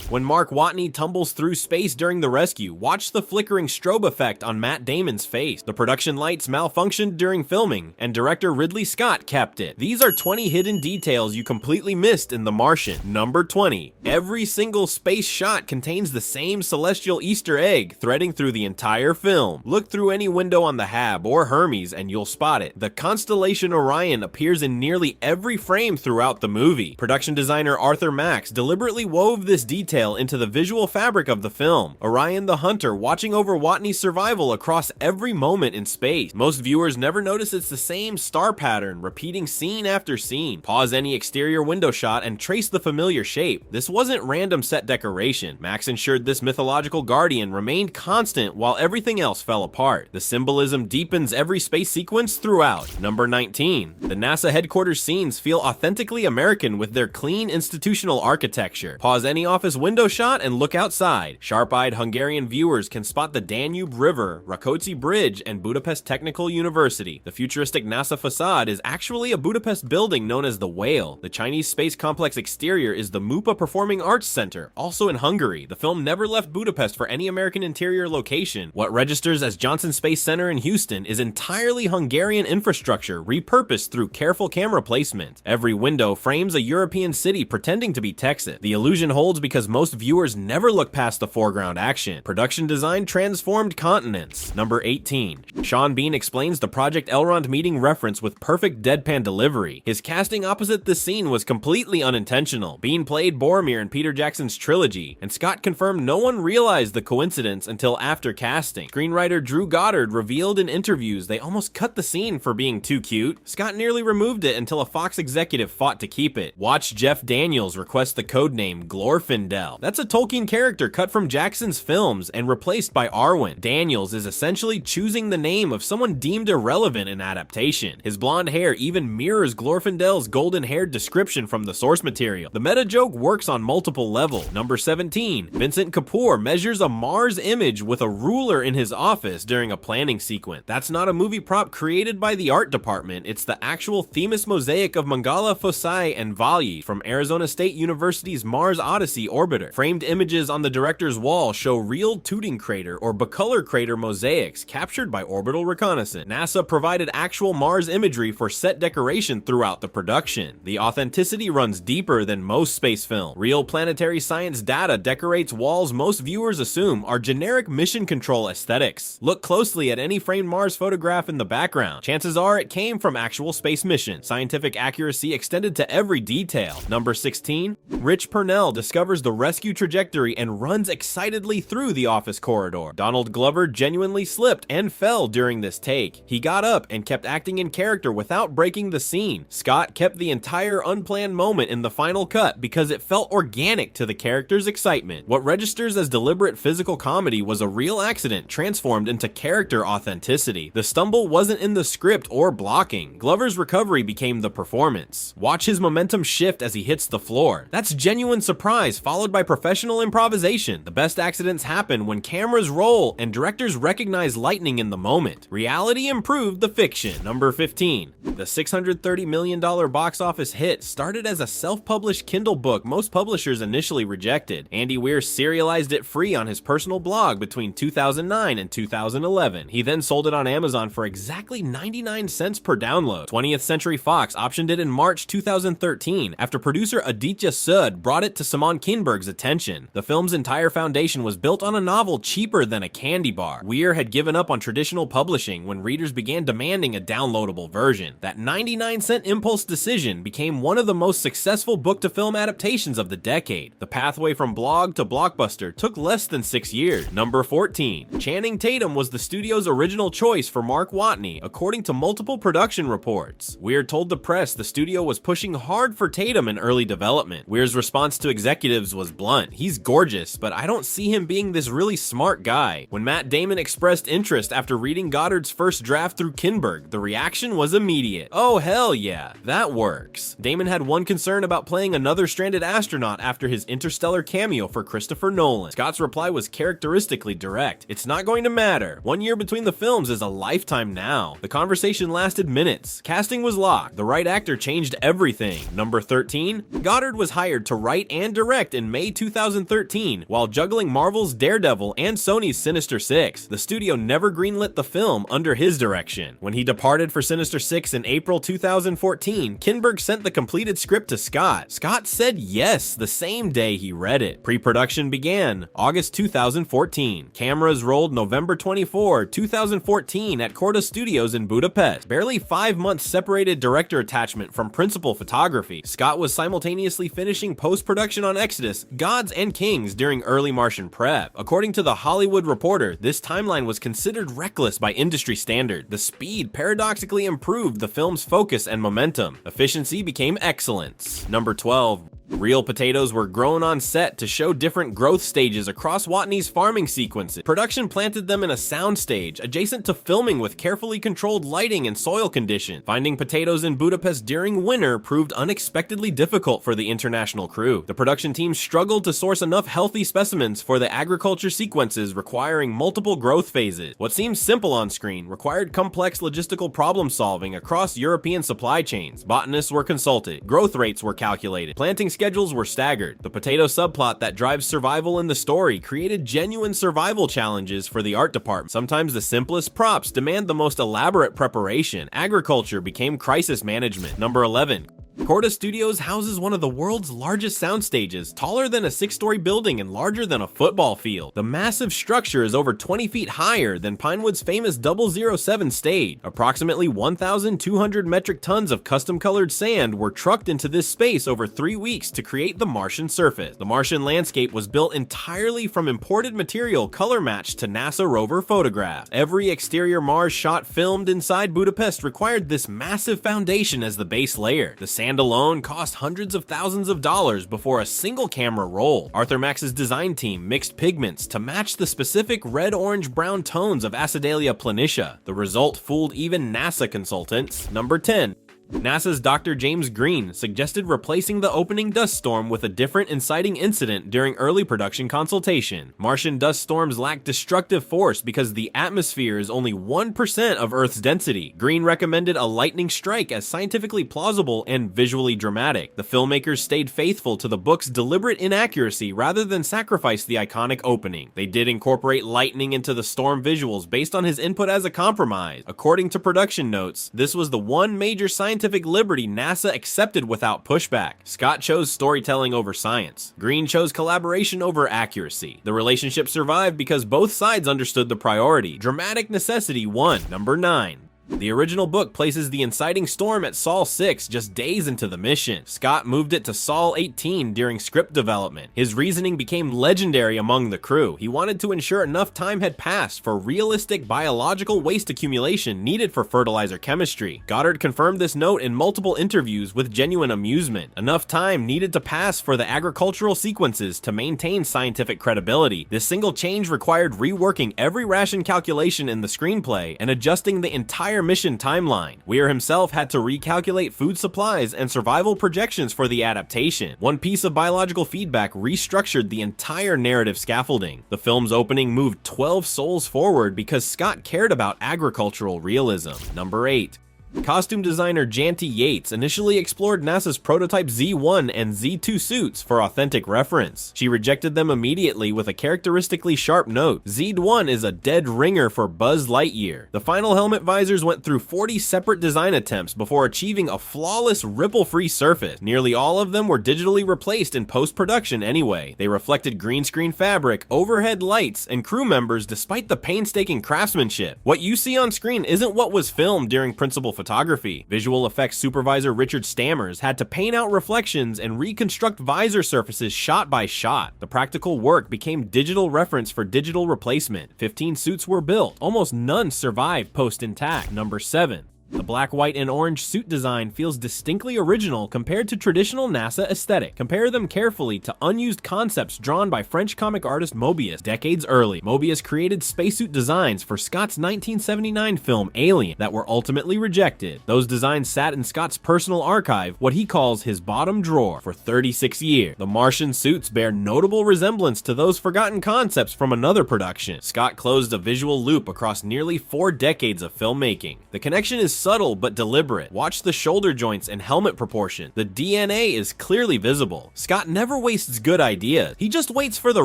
When Mark Watney tumbles through space during the rescue, watch the flickering strobe effect on Matt Damon's face. The production lights malfunctioned during filming, and director Ridley Scott kept it. These are 20 hidden details you completely missed in The Martian. Number 20. Every single space shot contains the same celestial Easter egg threading through the entire film. Look through any window on the Hab or Hermes and you'll spot it. The constellation Orion appears in nearly every frame throughout the movie. Production designer Arthur Max deliberately wove this detail into the visual fabric of the film. Orion the Hunter watching over Watney's survival across every moment in space. Most viewers never notice it's the same star pattern, repeating scene after scene. Pause any exterior window shot and trace the familiar shape. This wasn't random set decoration. Max ensured this mythological guardian remained constant while everything else fell apart. The symbolism deepens every space sequence throughout. Number 19. The NASA headquarters scenes feel authentically American with their clean institutional architecture. Pause any office window shot and look outside. Sharp-eyed Hungarian viewers can spot the Danube River, Rákóczi Bridge, and Budapest Technical University. The futuristic NASA facade is actually a Budapest building known as the Whale. The Chinese space complex exterior is the Mupa Performing Arts Center, also in Hungary. The film never left Budapest for any American interior location. What registers as Johnson Space Center in Houston is entirely Hungarian infrastructure repurposed through careful camera placement. Every window frames a European city pretending to be Texas. The illusion holds because most viewers never look past the foreground action. Production design transformed continents. Number 18. Sean Bean explains the Project Elrond meeting reference with perfect deadpan delivery. His casting opposite this scene was completely unintentional. Bean played Boromir in Peter Jackson's trilogy, and Scott confirmed no one realized the coincidence until after casting. Screenwriter Drew Goddard revealed in interviews they almost cut the scene for being too cute. Scott nearly removed it until a Fox executive fought to keep it. Watch Jeff Daniels request the codename Glorfindel. That's a Tolkien character cut from Jackson's films and replaced by Arwen. Daniels is essentially choosing the name of someone deemed irrelevant in adaptation. His blonde hair even mirrors Glorfindel's golden-haired description from the source material. The meta joke works on multiple levels. Number 17. Vincent Kapoor measures a Mars image with a ruler in his office during a planning sequence. That's not a movie prop created by the art department. It's the actual Themis mosaic of Mangala Fossai and Valli from Arizona State University's Mars Odyssey orbiter. Framed images on the director's wall show real Tooting crater or Bacolor crater mosaics captured by orbital reconnaissance. NASA provided actual Mars imagery for set decoration throughout the production. The authenticity runs deeper than most space film. Real planetary science data decorates walls most viewers assume are generic mission control aesthetics. Look closely at any framed Mars photograph in the background. Chances are it came from actual space missions. Scientific accuracy extended to every detail. Number 16. Rich Purnell discovers the rescue trajectory and runs excitedly through the office corridor. Donald Glover genuinely slipped and fell during this take. He got up and kept acting in character without breaking the scene. Scott kept the entire unplanned moment in the final cut because it felt organic to the character's excitement. What registers as deliberate physical comedy was a real accident transformed into character authenticity. The stumble wasn't in the script or blocking. Glover's recovery became the performance. Watch his momentum shift as he hits the floor. That's genuine surprise followed by professional improvisation. The best accidents happen when cameras roll and directors recognize lightning in the moment. Reality improved the fiction. Number 15. The $630 million box office hit started as a self-published Kindle book most publishers initially rejected. Andy Weir serialized it free on his personal blog between 2009 and 2011. He then sold it on Amazon for exactly 99 cents per download. 20th Century Fox optioned it in March 2013 after producer Aditya Sud brought it to Simon Kinberg's attention. The film's entire foundation was built on a novel cheaper than a candy bar. Weir had given up on traditional publishing when readers began demanding a downloadable version. That 99-cent impulse decision became one of the most successful book-to-film adaptations of the decade. The pathway from blog to blockbuster took less than 6 years. Number 14. Channing Tatum was the studio's original choice for Mark Watney, according to multiple production reports. Weir told the press the studio was pushing hard for Tatum in early development. Weir's response to executives was blunt. He's gorgeous, but I don't see him being this really smart guy. When Matt Damon expressed interest after reading Goddard's first draft through Kinberg, the reaction was immediate. Oh hell yeah, that works. Damon had one concern about playing another stranded astronaut after his Interstellar cameo for Christopher Nolan. Scott's reply was characteristically direct. It's not going to matter. 1 year between the films is a lifetime now. The conversation lasted minutes. Casting was locked. The right actor changed everything. Number 13. Goddard was hired to write and direct in May 2013, while juggling Marvel's Daredevil and Sony's Sinister Six. The studio never greenlit the film under his direction. When he departed for Sinister Six in April 2014, Kinberg sent the completed script to Scott. Scott said yes the same day he read it. Pre-production began August 2014. Cameras rolled November 24, 2014 at Korda Studios in Budapest. Barely 5 months separated director attachment from principal photography. Scott was simultaneously finishing post-production on Exodus, Gods and Kings during early Martian prep. According to The Hollywood Reporter, this timeline was considered reckless by industry standard. The speed paradoxically improved the film's focus and momentum. Efficiency became excellence. Number 12. Real potatoes were grown on set to show different growth stages across Watney's farming sequences. Production planted them in a soundstage adjacent to filming with carefully controlled lighting and soil conditions. Finding potatoes in Budapest during winter proved unexpectedly difficult for the international crew. The production team struggled to source enough healthy specimens for the agriculture sequences requiring multiple growth phases. What seemed simple on screen required complex logistical problem solving across European supply chains. Botanists were consulted, growth rates were calculated, planting schedules were staggered. The potato subplot that drives survival in the story created genuine survival challenges for the art department. Sometimes the simplest props demand the most elaborate preparation. Agriculture became crisis management. Number 11. Korda Studios houses one of the world's largest sound stages, taller than a 6-story building and larger than a football field. The massive structure is over 20 feet higher than Pinewood's famous 007 stage. Approximately 1,200 metric tons of custom-colored sand were trucked into this space over 3 weeks to create the Martian surface. The Martian landscape was built entirely from imported material color-matched to NASA rover photographs. Every exterior Mars shot filmed inside Budapest required this massive foundation as the base layer. The sand alone cost hundreds of thousands of dollars before a single camera rolled. Arthur Max's design team mixed pigments to match the specific red, orange, brown tones of Acidalia planitia. The result fooled even NASA consultants. Number 10. NASA's Dr. James Green suggested replacing the opening dust storm with a different inciting incident during early production consultation. Martian dust storms lack destructive force because the atmosphere is only 1% of Earth's density. Green recommended a lightning strike as scientifically plausible and visually dramatic. The filmmakers stayed faithful to the book's deliberate inaccuracy rather than sacrifice the iconic opening. They did incorporate lightning into the storm visuals based on his input as a compromise. According to production notes, this was the one major scientific liberty NASA accepted without pushback. Scott chose storytelling over science. Green chose collaboration over accuracy. The relationship survived because both sides understood the priority. Dramatic necessity won. Number 9. The original book places the inciting storm at Sol 6 just days into the mission. Scott moved it to Sol 18 during script development. His reasoning became legendary among the crew. He wanted to ensure enough time had passed for realistic biological waste accumulation needed for fertilizer chemistry. Goddard confirmed this note in multiple interviews with genuine amusement. Enough time needed to pass for the agricultural sequences to maintain scientific credibility. This single change required reworking every ration calculation in the screenplay and adjusting the entire mission timeline. Weir himself had to recalculate food supplies and survival projections for the adaptation. One piece of biological feedback restructured the entire narrative scaffolding. The film's opening moved 12 sols forward because Scott cared about agricultural realism. Number 8. Costume designer Janty Yates initially explored NASA's prototype Z1 and Z2 suits for authentic reference. She rejected them immediately with a characteristically sharp note. Z1 is a dead ringer for Buzz Lightyear. The final helmet visors went through 40 separate design attempts before achieving a flawless ripple-free surface. Nearly all of them were digitally replaced in post-production anyway. They reflected green screen fabric, overhead lights, and crew members despite the painstaking craftsmanship. What you see on screen isn't what was filmed during principal photography. Visual effects supervisor Richard Stammers had to paint out reflections and reconstruct visor surfaces shot by shot. The practical work became digital reference for digital replacement. 15 suits were built. Almost none survived post-intact. Number 7. The black, white, and orange suit design feels distinctly original compared to traditional NASA aesthetic. Compare them carefully to unused concepts drawn by French comic artist Mobius decades early. Mobius created spacesuit designs for Scott's 1979 film Alien that were ultimately rejected. Those designs sat in Scott's personal archive, what he calls his bottom drawer, for 36 years. The Martian suits bear notable resemblance to those forgotten concepts from another production. Scott closed a visual loop across nearly 4 decades of filmmaking. The connection is subtle but deliberate. Watch the shoulder joints and helmet proportion. The DNA is clearly visible. Scott never wastes good ideas. He just waits for the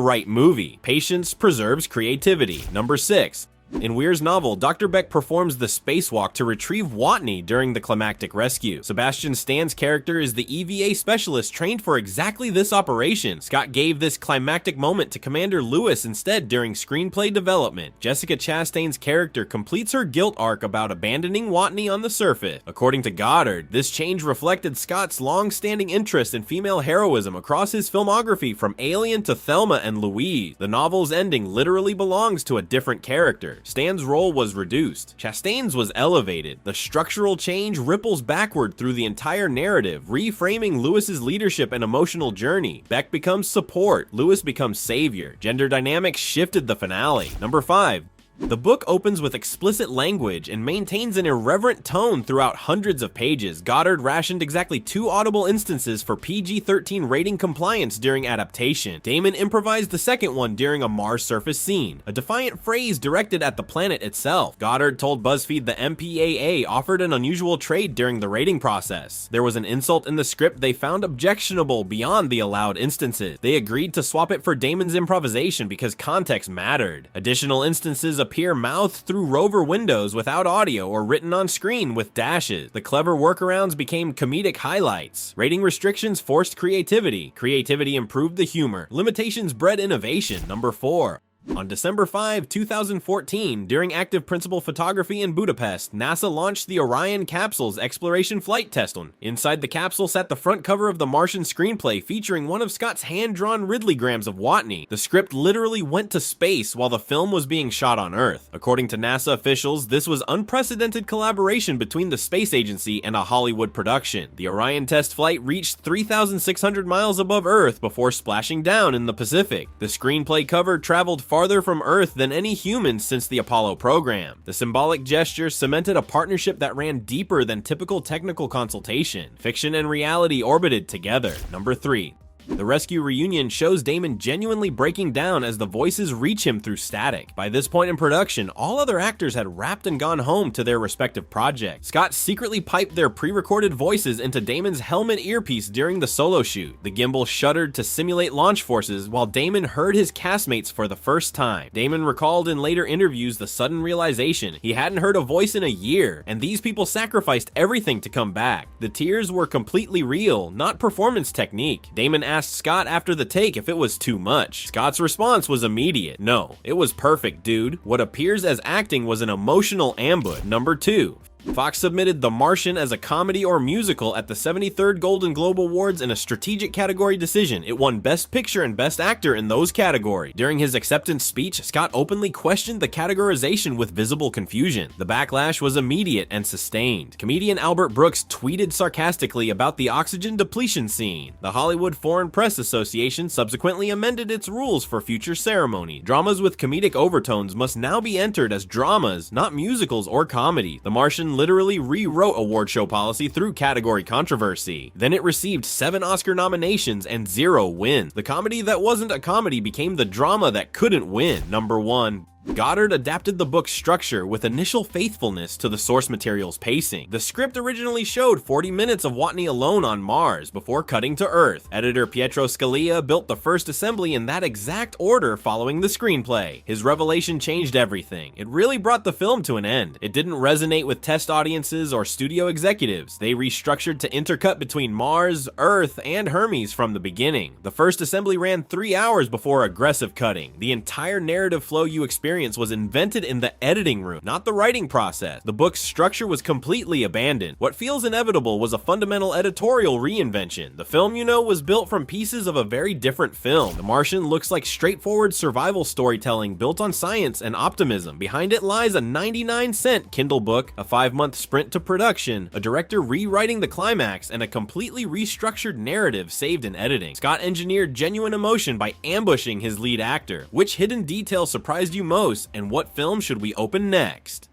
right movie. Patience preserves creativity. Number 6. In Weir's novel, Dr. Beck performs the spacewalk to retrieve Watney during the climactic rescue. Sebastian Stan's character is the EVA specialist trained for exactly this operation. Scott gave this climactic moment to Commander Lewis instead during screenplay development. Jessica Chastain's character completes her guilt arc about abandoning Watney on the surface. According to Goddard, this change reflected Scott's long-standing interest in female heroism across his filmography from Alien to Thelma and Louise. The novel's ending literally belongs to a different character. Stan's role was reduced. Chastain's was elevated. The structural change ripples backward through the entire narrative, reframing Lewis's leadership and emotional journey. Beck becomes support. Lewis becomes savior. Gender dynamics shifted the finale. Number 5. The book opens with explicit language and maintains an irreverent tone throughout hundreds of pages. Goddard rationed exactly 2 audible instances for PG-13 rating compliance during adaptation. Damon improvised the second one during a Mars surface scene, a defiant phrase directed at the planet itself. Goddard told BuzzFeed the MPAA offered an unusual trade during the rating process. There was an insult in the script they found objectionable beyond the allowed instances. They agreed to swap it for Damon's improvisation because context mattered. Additional instances appear mouthed through rover windows without audio or written on screen with dashes. The clever workarounds became comedic highlights. Rating restrictions forced creativity. Creativity improved the humor. Limitations bred innovation. Number 4. On December 5, 2014, during active principal photography in Budapest, NASA launched the Orion capsule's exploration flight test. Inside the capsule sat the front cover of the Martian screenplay featuring one of Scott's hand-drawn Ridley-grams of Watney. The script literally went to space while the film was being shot on Earth. According to NASA officials, this was unprecedented collaboration between the space agency and a Hollywood production. The Orion test flight reached 3,600 miles above Earth before splashing down in the Pacific. The screenplay cover traveled farther from Earth than any human since the Apollo program. The symbolic gesture cemented a partnership that ran deeper than typical technical consultation. Fiction and reality orbited together. Number 3. The rescue reunion shows Damon genuinely breaking down as the voices reach him through static. By this point in production, all other actors had wrapped and gone home to their respective projects. Scott secretly piped their pre-recorded voices into Damon's helmet earpiece during the solo shoot. The gimbal shuddered to simulate launch forces while Damon heard his castmates for the first time. Damon recalled in later interviews the sudden realization he hadn't heard a voice in a year, and these people sacrificed everything to come back. The tears were completely real, not performance technique. Damon asked Scott after the take if it was too much. Scott's response was immediate. No, it was perfect, dude. What appears as acting was an emotional ambush. Number 2. Fox submitted The Martian as a comedy or musical at the 73rd Golden Globe Awards in a strategic category decision. It won Best Picture and Best Actor in those categories. During his acceptance speech, Scott openly questioned the categorization with visible confusion. The backlash was immediate and sustained. Comedian Albert Brooks tweeted sarcastically about the oxygen depletion scene. The Hollywood Foreign Press Association subsequently amended its rules for future ceremonies. Dramas with comedic overtones must now be entered as dramas, not musicals or comedy. The Martian literally rewrote award show policy through category controversy. Then it received 7 Oscar nominations and 0 wins. The comedy that wasn't a comedy became the drama that couldn't win. Number 1. Goddard adapted the book's structure with initial faithfulness to the source material's pacing. The script originally showed 40 minutes of Watney alone on Mars before cutting to Earth. Editor Pietro Scalia built the first assembly in that exact order following the screenplay. His revelation changed everything. It really brought the film to an end. It didn't resonate with test audiences or studio executives. They restructured to intercut between Mars, Earth, and Hermes from the beginning. The first assembly ran 3 hours before aggressive cutting. The entire narrative flow you experience was invented in the editing room, not the writing process. The book's structure was completely abandoned. What feels inevitable was a fundamental editorial reinvention. The film, was built from pieces of a very different film. The Martian looks like straightforward survival storytelling built on science and optimism. Behind it lies a 99-cent Kindle book, a 5-month sprint to production, a director rewriting the climax, and a completely restructured narrative saved in editing. Scott engineered genuine emotion by ambushing his lead actor. Which hidden detail surprised you most, and what film should we open next?